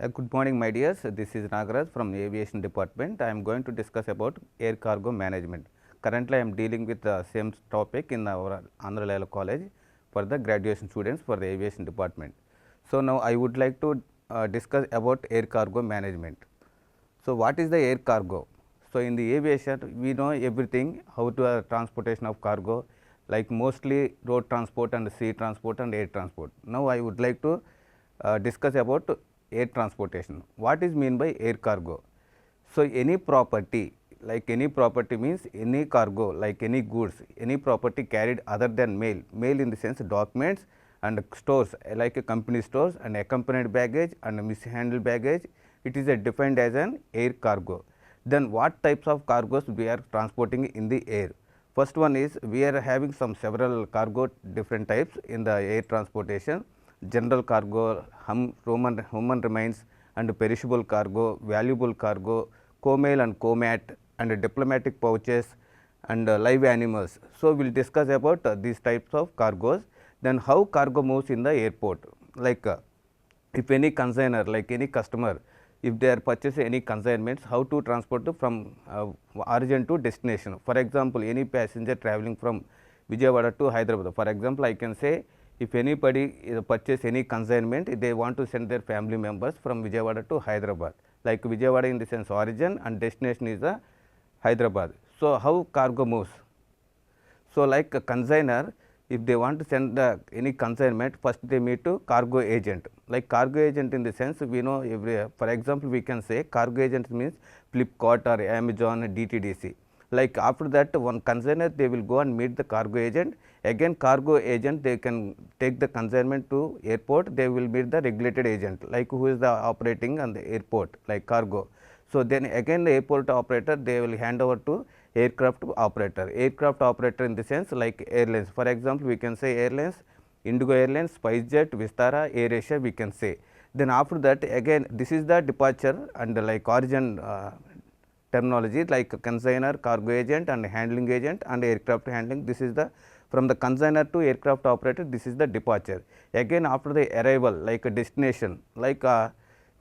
Good morning, my dears. This is Nagaraju from the Aviation Department. I am going to discuss about air cargo management. Currently, I am dealing with the same topic in our Andhra Loyola College for the graduation students for the Aviation Department. So, now I would like to discuss about air cargo management. So, what is the air cargo? So, in the aviation, we know everything how to transportation of cargo, like mostly road transport and sea transport and air transport. Now, I would like to discuss about air transportation. What is mean by air cargo? So, any property, like any property means any cargo, like any goods, any property carried other than mail, mail in the sense documents and stores, like a company stores and accompanied baggage and mishandled baggage, it is defined as an air cargo. Then what types of cargoes we are transporting in the air? First one is we are having some several cargo different types in the air transportation. General cargo, human remains and perishable cargo, valuable cargo, co-mail and co-mat and diplomatic pouches and live animals. So, we will discuss about these types of cargoes. Then how cargo moves in the airport, like if any consignor, like any customer, if they are purchasing any consignments, how to transport from origin to destination. For example, any passenger traveling from Vijayawada to Hyderabad. For example, I can say if anybody purchase any consignment, they want to send their family members from Vijayawada to Hyderabad. Like Vijayawada in the sense origin and destination is the Hyderabad. So, how cargo moves? So, like a consignor, if they want to send any consignment, first they meet to cargo agent. Like cargo agent in the sense, we know for example, we can say cargo agent means Flipkart or Amazon, DTDC. Like after that, one consignor they will go and meet the cargo agent. Again, cargo agent they can take the consignment to airport. They will meet the regulated agent, like who is the operating on the airport, like cargo. So, then again the airport operator they will hand over to aircraft operator. Aircraft operator in the sense like airlines. For example, we can say airlines, Indigo Airlines, SpiceJet, Vistara, AirAsia we can say. Then after that again this is the departure and like origin terminology like consignor, cargo agent and handling agent and aircraft handling. This is the from the consignor to aircraft operator, this is the departure. Again after the arrival like a destination, like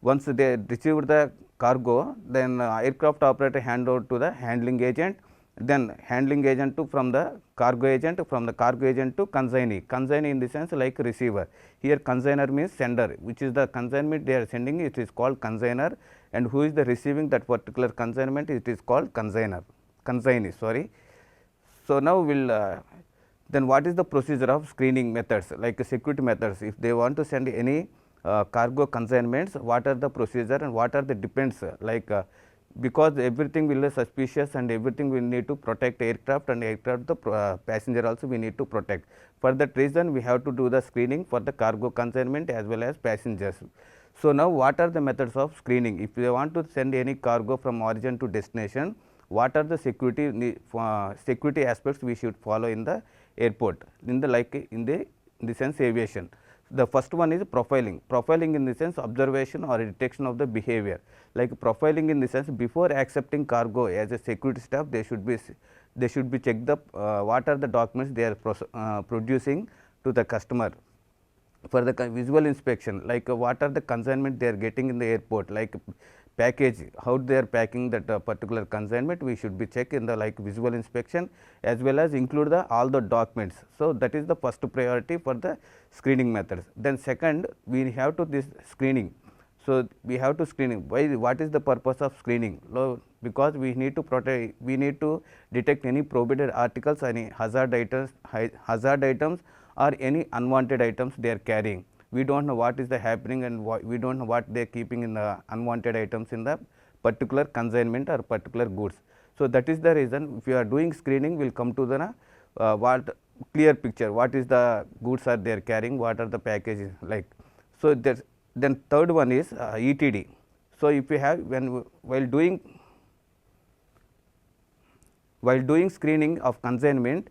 once they received the cargo, then aircraft operator hand over to the handling agent, then handling agent to from the cargo agent to consignee. Consignee in the sense like receiver. Here consignor means sender, which is the consignment they are sending, it is called consignor, and who is the receiving that particular consignment, it is called consignee. Sorry. So, now we will then what is the procedure of screening methods, like security methods? If they want to send any cargo consignments, what are the procedure and what are the depends, like because everything will be suspicious and everything we need to protect aircraft and aircraft the passenger also we need to protect. For that reason we have to do the screening for the cargo consignment as well as passengers. So, now what are the methods of screening? If they want to send any cargo from origin to destination, what are the security aspects we should follow in the airport, in the like in the sense aviation. The first one is profiling. Profiling in the sense observation or detection of the behavior. Like profiling in the sense before accepting cargo as a security staff, they should be check the what are the documents they are producing to the customer. For the visual inspection, like what are the consignment they are getting in the airport, like package, how they are packing that particular consignment, we should be check in the like visual inspection as well as include the all the documents. So, that is the first priority for the screening methods. Then second, we have to this screening. So, we have to screening. Why? What is the purpose of screening? Because we need to protect, we need to detect any prohibited articles, any hazard items or any unwanted items they are carrying. We do not know what is the happening and we do not know what they are keeping in the unwanted items in the particular consignment or particular goods. So, that is the reason if you are doing screening, we will come to the what clear picture, what is the goods are they are carrying, what are the packages like. So, then third one is ETD. So, if you have while doing screening of consignment,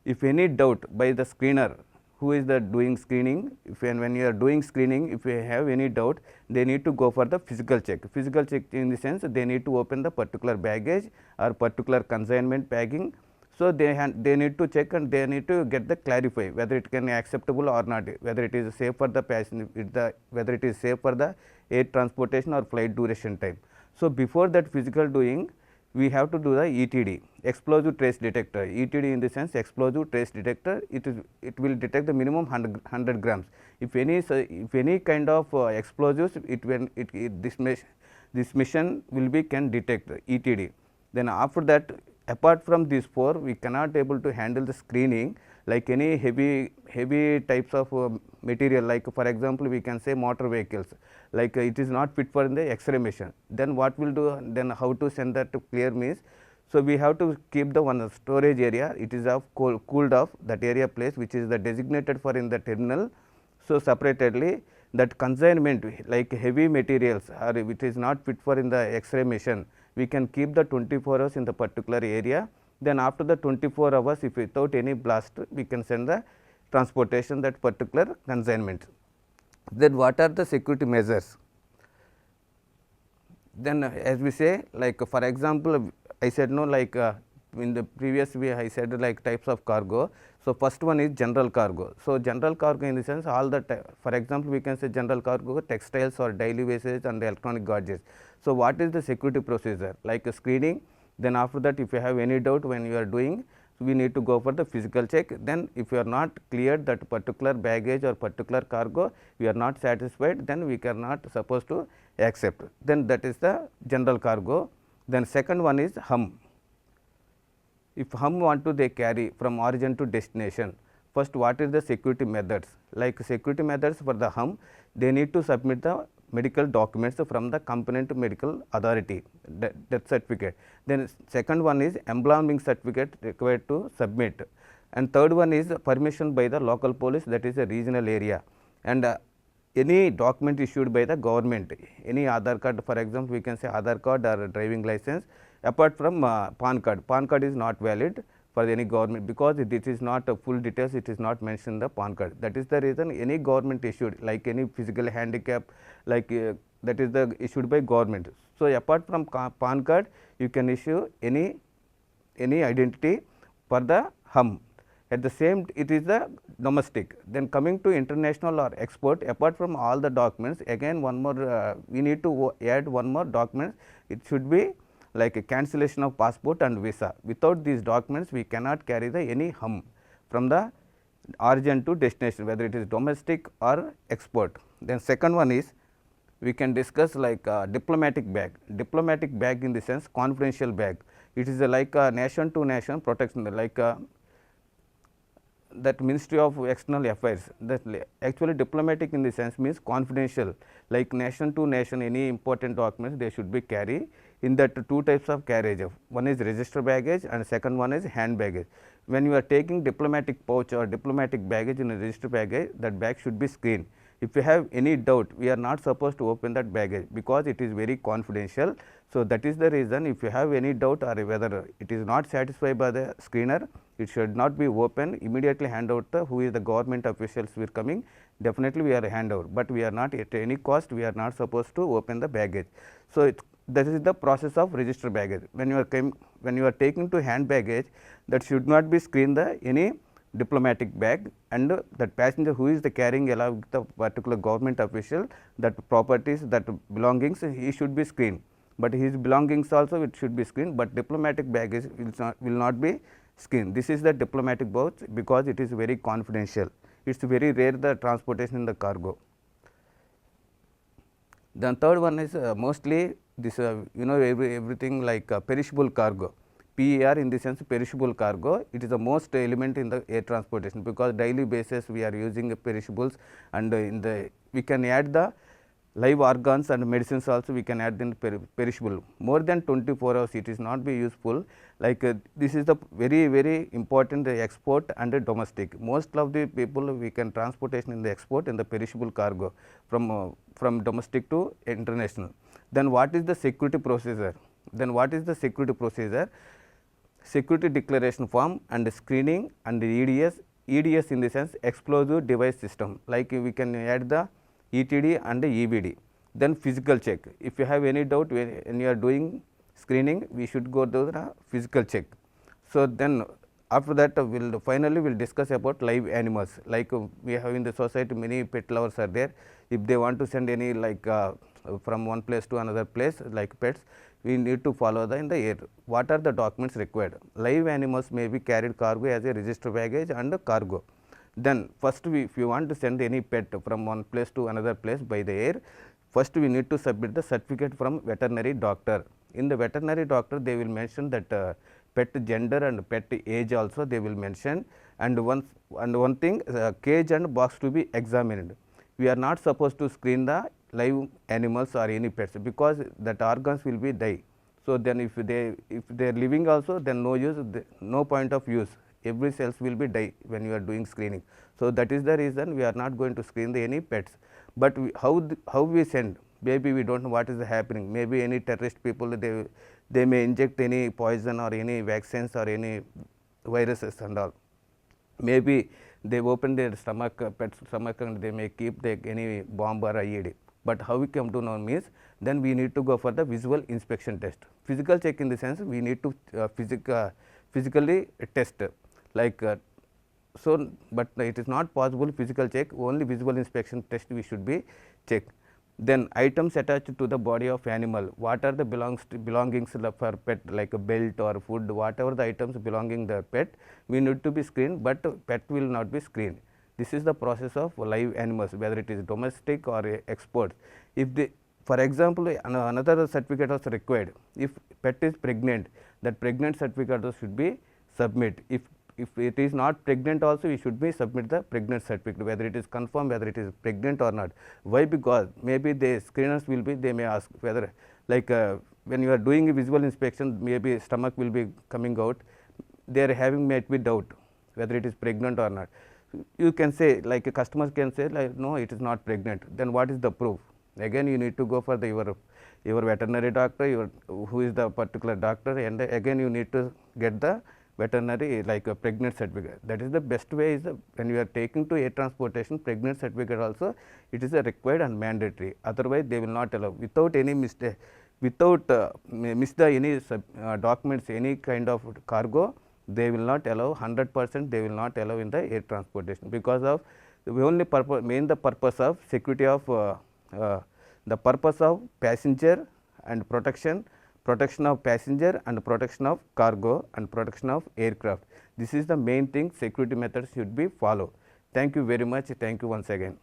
if any doubt by the screener, who is the doing screening, if when you are doing screening, if you have any doubt, they need to go for the physical check. Physical check in the sense they need to open the particular baggage or particular consignment packing. So they need to check and they need to get the clarify whether it can be acceptable or not, whether it is safe for the passenger, whether it is safe for the air transportation or flight duration time. So before that physical doing, we have to do the ETD, explosive trace detector. ETD in the sense explosive trace detector, it will detect the minimum 100 grams. If any kind of explosives, this mission will be can detect ETD. Then after that, apart from these four, we cannot able to handle the screening like any heavy types of material, like for example we can say motor vehicles, like it is not fit for the X-ray mission. Then what will do, then how to send that to clear means, so we have to keep the one storage area, it is of cooled off that area place which is the designated for in the terminal. So separately that consignment like heavy materials or it is not fit for in the X-ray mission, we can keep the 24 hours in the particular area. Then after the 24 hours, if without any blast, we can send the transportation that particular consignment. Then what are the security measures? Then as we say, like for example, I said no, like in the previous way I said like types of cargo. So first one is general cargo. So general cargo in the sense all the for example we can say general cargo, textiles or daily wastage and electronic gadgets. So what is the security procedure? Like screening, then after that if you have any doubt when you are doing, we need to go for the physical check. Then if you are not cleared that particular baggage or particular cargo, we are not satisfied, then we cannot supposed to accept. Then that is the general cargo. Then second one is hum. If hum want to they carry from origin to destination, first what is the security methods? Like security methods for the hum, they need to submit the medical documents from the competent medical authority, death certificate. Then second one is embalming certificate required to submit, and third one is permission by the local police, that is a regional area, and any document issued by the government, any Aadhaar card, for example we can say Aadhaar card or driving license, apart from PAN card. PAN card is not valid for any government because it is not full details, it is not mentioned in the PAN card. That is the reason any government issued, like any physical handicap, like that is the issued by government. So apart from PAN card, you can issue any identity for the hum. At the same, it is the domestic. Then coming to international or export, apart from all the documents, again one more we need to add one more document. It should be like a cancellation of passport and visa. Without these documents, we cannot carry the any hum from the origin to destination, whether it is domestic or export. Then second one is we can discuss like diplomatic bag. Diplomatic bag in the sense confidential bag. It is like a nation to nation protection, like that Ministry of External Affairs, that actually diplomatic in the sense means confidential, like nation to nation any important documents they should be carry. In that two types of carriage, one is register baggage and second one is hand baggage. When you are taking diplomatic pouch or diplomatic baggage in a register baggage, that bag should be screened. If you have any doubt, we are not supposed to open that baggage because it is very confidential. So that is the reason, if you have any doubt or whether it is not satisfied by the screener, it should not be open, immediately hand out the who is the government officials we are coming, definitely we are hand out, but we are not at any cost, we are not supposed to open the baggage. So that is the process of register baggage. When you are taking to hand baggage, that should not be screened the any diplomatic bag, and that passenger who is the carrying along with the particular government official, that properties, that belongings, he should be screened, but his belongings also it should be screened, but diplomatic baggage will not be screened. This is the diplomatic pouch because it is very confidential. It is very rare the transportation in the cargo. Then third one is mostly this everything like perishable cargo. PER in the sense perishable cargo, it is the most element in the air transportation because daily basis we are using perishables, and in the we can add the live organs and medicines also we can add in perishable. More than 24 hours it is not be useful, like this is the very important export and domestic. Most of the people we can transportation in the export in the perishable cargo from domestic to international. Then what is the security procedure? Security declaration form and screening and EDS. EDS in the sense explosive device system, like we can add the ETD and EBD. Then physical check. If you have any doubt when you are doing screening, we should go to the physical check. So then After that, we'll discuss about live animals. Like we have in the society, many pet lovers are there. If they want to send any from one place to another place like pets, we need to follow in the air. What are the documents required? Live animals may be carried cargo as a registered baggage and cargo. Then first, if you want to send any pet from one place to another place by the air, first we need to submit the certificate from veterinary doctor. In the veterinary doctor, they will mention that pet gender and pet age also they will mention, and one thing, cage and box to be examined. We are not supposed to screen the live animals or any pets, because that organs will be die. So then if they are living also, then no use, no point of use. Every cells will be die when you are doing screening. So that is the reason we are not going to screen any pets. But how we send? Maybe we don't know what is happening. Maybe any terrorist people, they may inject any poison or any vaccines or any viruses and all. Maybe they open their stomach, pet's stomach, and they may keep any bomb or IED. But how we come to know means, then we need to go for the visual inspection test. Physical check in the sense, we need to physically test, like so, but it is not possible physical check, only visual inspection test we should be checked. Then items attached to the body of animal, what are the belongings for pet, like a belt or food, whatever the items belonging the pet, we need to be screened, but pet will not be screened. This is the process of live animals, whether it is domestic or exports. If they, for example, another certificate was required. If pet is pregnant, that pregnant certificate should be submit. If it is not pregnant also, we should be submit the pregnant certificate, whether it is confirmed whether it is pregnant or not. Why? Because maybe the screeners will be, they may ask whether, like when you are doing a visual inspection, maybe stomach will be coming out, they are having might be doubt whether it is pregnant or not. You can say, like a customer can say, like, no, it is not pregnant. Then what is the proof? Again you need to go for the your veterinary doctor, who is the particular doctor, and again you need to get the veterinary, like a pregnant certificate. That is the best way. Is when you are taking to air transportation, pregnant certificate also, it is a required and mandatory. Otherwise they will not allow, without any mistake, without miss the any documents, any kind of cargo, they will not allow, 100% they will not allow in the air transportation, because of the only purpose, main the purpose of security of the purpose of passenger and protection of passenger and protection of cargo and protection of aircraft. This is the main thing, security methods should be followed. Thank you very much. Thank you once again.